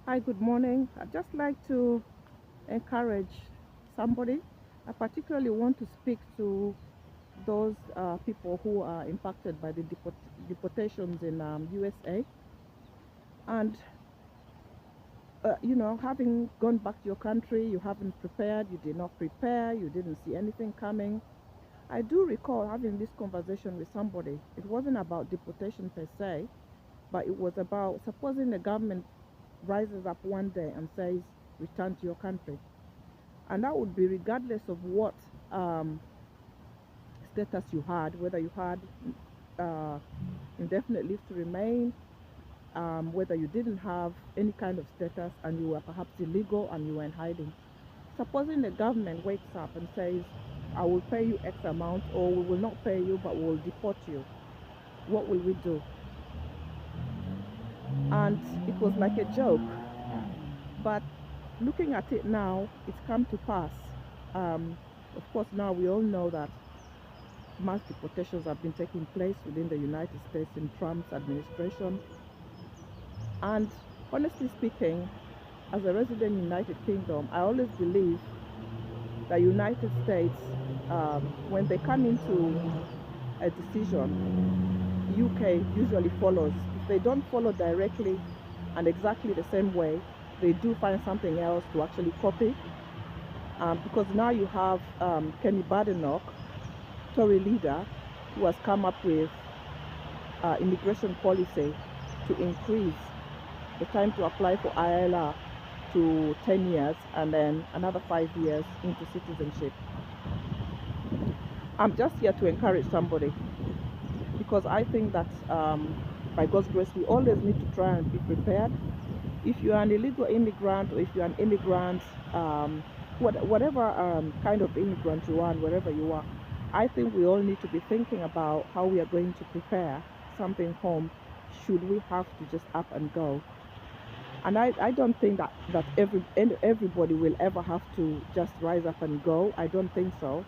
Hi, good morning. I'd just like to encourage somebody. I particularly want to speak to those people who are impacted by the deportations in USA. And, having gone back to your country, you haven't prepared, you did not prepare, you didn't see anything coming. I do recall having this conversation with somebody. It wasn't about deportation per se, but it was about supposing the government rises up one day and says, return to your country. And that would be regardless of what um, status you had, whether you had uh, indefinite leave to remain, whether you didn't have any kind of status and you were perhaps illegal and you were in hiding. Supposing the government wakes up and says, I will pay you X amount, or we will not pay you but we will deport you, what will we do? And it was like a joke, but looking at it now, it's come to pass. Um, of course, now we all know that mass deportations have been taking place within the United States in Trump's administration. And honestly speaking, as a resident in the United Kingdom, I always believe that United States, when they come into a decision, UK usually follows. If they don't follow directly and exactly the same way, they do find something else to actually copy. Because now you have Kemi Badenoch, Tory leader, who has come up with immigration policy to increase the time to apply for ILR to 10 years and then another 5 years into citizenship. I'm just here to encourage somebody because I think that by God's grace, we always need to try and be prepared. If you are an illegal immigrant or if you're an immigrant, whatever kind of immigrant you are and wherever you are, I think we all need to be thinking about how we are going to prepare something home should we have to just up and go. And I don't think that everybody will ever have to just rise up and go. I don't think so.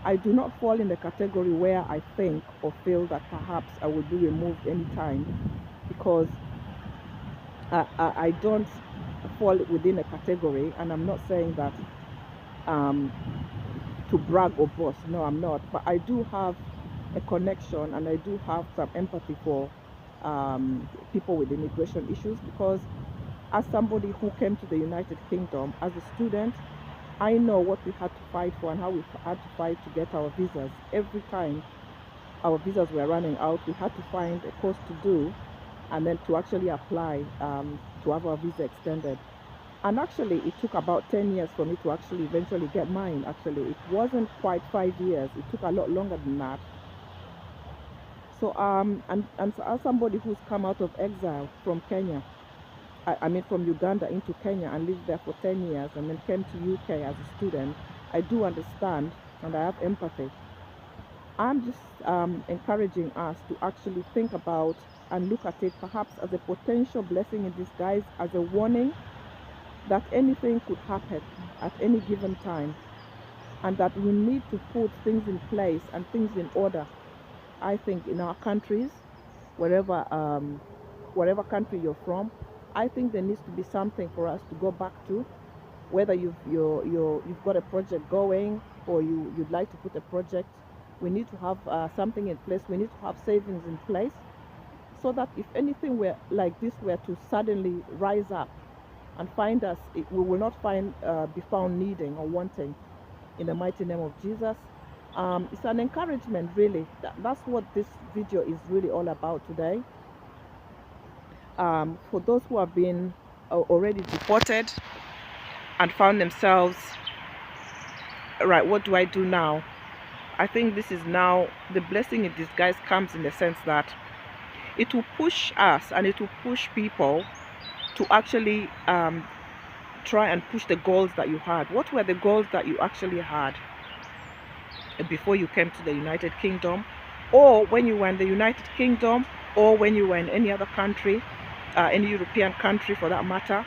I do not fall in the category where I think or feel that perhaps I will be removed anytime because I don't fall within a category, and I'm not saying that um, to brag or boast. No, I'm not. But I do have a connection and I do have some empathy for people with immigration issues because as somebody who came to the United Kingdom as a student, I know what we had to fight for and how we had to fight to get our visas. Every time our visas were running out, we had to find a course to do and then to actually apply to have our visa extended. And actually, it took about 10 years for me to actually eventually get mine. Actually, it wasn't quite 5 years. It took a lot longer than that. So, and so as somebody who's come out of exile from Kenya, I mean from Uganda into Kenya and lived there for 10 years and then came to UK as a student, I do understand and I have empathy. I'm just encouraging us to actually think about and look at it perhaps as a potential blessing in disguise, as a warning that anything could happen at any given time and that we need to put things in place and things in order. I think in our countries, wherever whatever country you're from, I think there needs to be something for us to go back to. Whether you've got a project going or you'd like to put a project, we need to have something in place. We need to have savings in place so that if anything were like this were to suddenly rise up and find us, we will not be found needing or wanting. In the mighty name of Jesus. It's an encouragement, really. That's what this video is really all about today. For those who have been already deported and found themselves, right, what do I do now? I think this is now the blessing in disguise comes in the sense that it will push us and it will push people to actually try and push the goals that you had. What were the goals that you actually had before you came to the United Kingdom, or when you were in the United Kingdom, or when you were in any other country, any European country for that matter?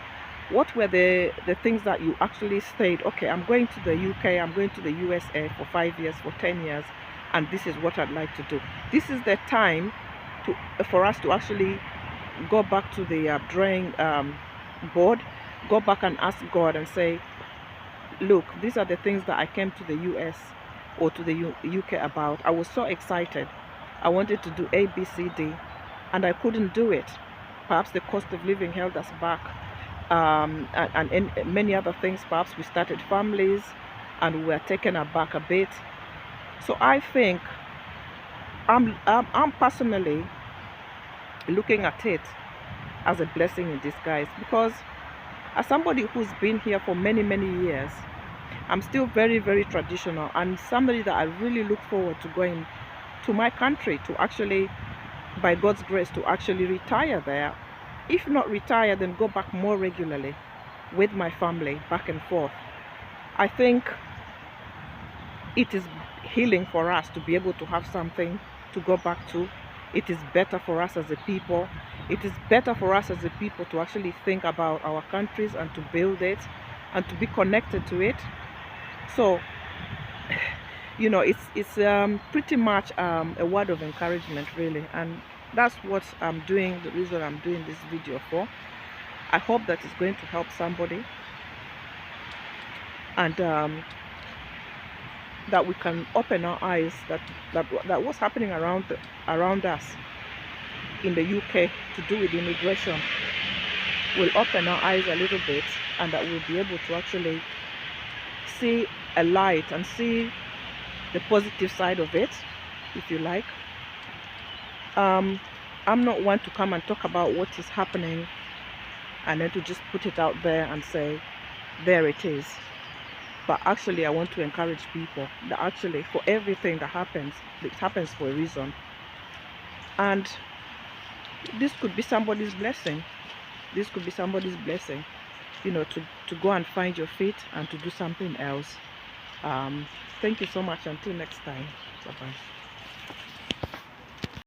What were the things that you actually said, okay, I'm going to the UK, I'm going to the USA for 5 years, for 10 years, and this is what I'd like to do. This is the time for us to actually go back to the bored, go back and ask God and say, look, these are the things that I came to the US or to the UK about. I was so excited. I wanted to do A, B, C, D, and I couldn't do it. Perhaps the cost of living held us back, and many other things. Perhaps we started families and we were taken aback a bit. So I think I'm personally looking at it as a blessing in disguise, because as somebody who's been here for many, many years, I'm still very, very traditional, and somebody that I really look forward to going to my country to actually, by God's grace, to actually retire there. If not retire, then go back more regularly with my family, back and forth. I think it is healing for us to be able to have something to go back to. It is better for us as a people. It is better for us as a people to actually think about our countries and to build it and to be connected to it. So, you know, it's pretty much a word of encouragement, really, and that's what I'm doing, the reason I'm doing this video for. I hope that it's going to help somebody, and that we can open our eyes that what's happening around us in the UK to do with immigration will open our eyes a little bit, and that we'll be able to actually see a light and see the positive side of it, if you like. I'm not one to come and talk about what is happening and then to just put it out there and say, there it is. But actually, I want to encourage people that actually for everything that happens, it happens for a reason. And this could be somebody's blessing. This could be somebody's blessing, you know, to go and find your feet and to do something else. Thank you so much. Until next time. Bye-bye.